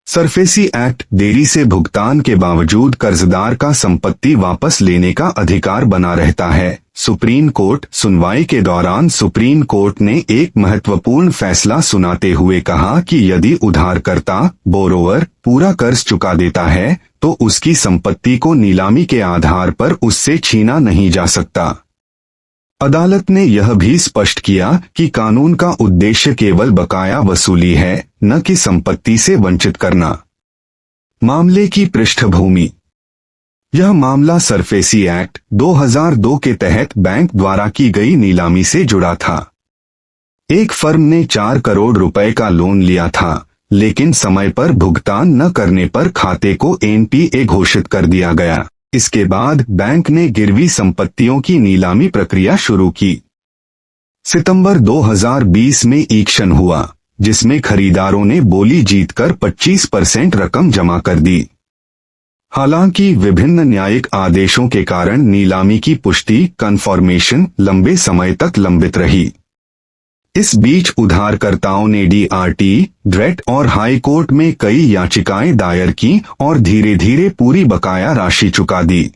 SARFAESI act देरी से भुगतान के बावजूद कर्जदार का संपत्ति वापस लेने का अधिकार बना रहता है। सुप्रीम कोर्ट सुनवाई के दौरान सुप्रीम कोर्ट ने एक महत्वपूर्ण फैसला सुनाते हुए कहा कि यदि उधारकर्ता बोरोवर पूरा कर्ज चुका देता है तो उसकी संपत्ति को नीलामी के आधार पर उससे छीना नहीं जा सकता। अदालत ने यह भी स्पष्ट किया कि कानून का उद्देश्य केवल बकाया वसूली है, न कि संपत्ति से वंचित करना। मामले की पृष्ठभूमि। यह मामला सरफेसी एक्ट 2002 के तहत बैंक द्वारा की गई नीलामी से जुड़ा था। एक फर्म ने 4 करोड़ रुपए का लोन लिया था, लेकिन समय पर भुगतान न करने पर खाते को एनपीए घोषित कर दिया गया। इसके बाद बैंक ने गिरवी संपत्तियों की नीलामी प्रक्रिया शुरू की। सितंबर 2020 में ऑक्शन हुआ, जिसमें खरीदारों ने बोली जीतकर 25% रकम जमा कर दी। हालांकि विभिन्न न्यायिक आदेशों के कारण नीलामी की पुष्टि कन्फर्मेशन लंबे समय तक लंबित रही। इस बीच उधारकर्ताओं ने डीआरटी, ड्रेट और हाई कोर्ट में कई याचिकाएं दायर की और धीरे धीरे पूरी बकाया राशि चुका दी।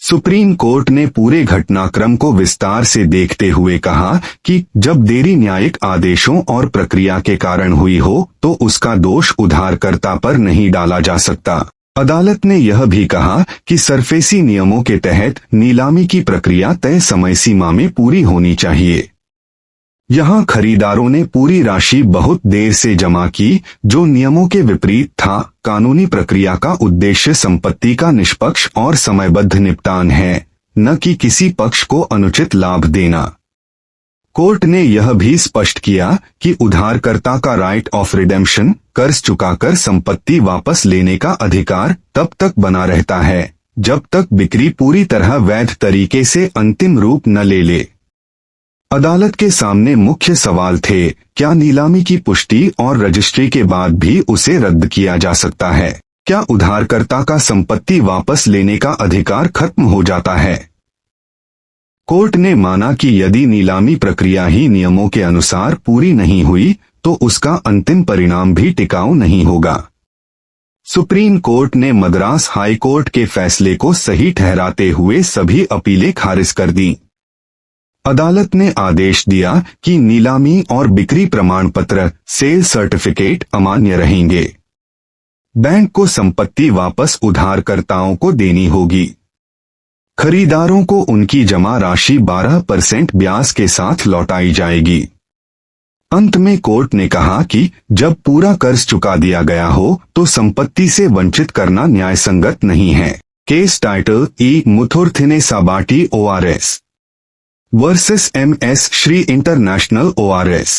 सुप्रीम कोर्ट ने पूरे घटनाक्रम को विस्तार से देखते हुए कहा कि जब देरी न्यायिक आदेशों और प्रक्रिया के कारण हुई हो तो उसका दोष उधारकर्ता पर नहीं डाला जा सकता। अदालत ने यह भी कहा कि सरफेसी नियमों के तहत नीलामी की प्रक्रिया तय समय सीमा में पूरी होनी चाहिए। यहाँ खरीदारों ने पूरी राशि बहुत देर से जमा की, जो नियमों के विपरीत था। कानूनी प्रक्रिया का उद्देश्य संपत्ति का निष्पक्ष और समयबद्ध निपटान है, न कि किसी पक्ष को अनुचित लाभ देना। कोर्ट ने यह भी स्पष्ट किया कि उधारकर्ता का राइट ऑफ रिडेम्पशन, कर्ज चुकाकर संपत्ति वापस लेने का अधिकार तब तक बना रहता है जब तक बिक्री पूरी तरह वैध तरीके से अंतिम रूप न ले ले। अदालत के सामने मुख्य सवाल थे, क्या नीलामी की पुष्टि और रजिस्ट्री के बाद भी उसे रद्द किया जा सकता है? क्या उधारकर्ता का संपत्ति वापस लेने का अधिकार खत्म हो जाता है? कोर्ट ने माना कि यदि नीलामी प्रक्रिया ही नियमों के अनुसार पूरी नहीं हुई तो उसका अंतिम परिणाम भी टिकाऊ नहीं होगा। सुप्रीम कोर्ट ने मद्रास हाई कोर्ट के फैसले को सही ठहराते हुए सभी अपीलें खारिज कर दी। अदालत ने आदेश दिया कि नीलामी और बिक्री प्रमाण पत्र सेल सर्टिफिकेट अमान्य रहेंगे। बैंक को संपत्ति वापस उधारकर्ताओं को देनी होगी। खरीदारों को उनकी जमा राशि 12% ब्याज के साथ लौटाई जाएगी। अंत में कोर्ट ने कहा कि जब पूरा कर्ज चुका दिया गया हो तो संपत्ति से वंचित करना न्यायसंगत नहीं है। केस टाइटल ई मुथुरथिने साबाटी ORS versus MS Shri international ORS।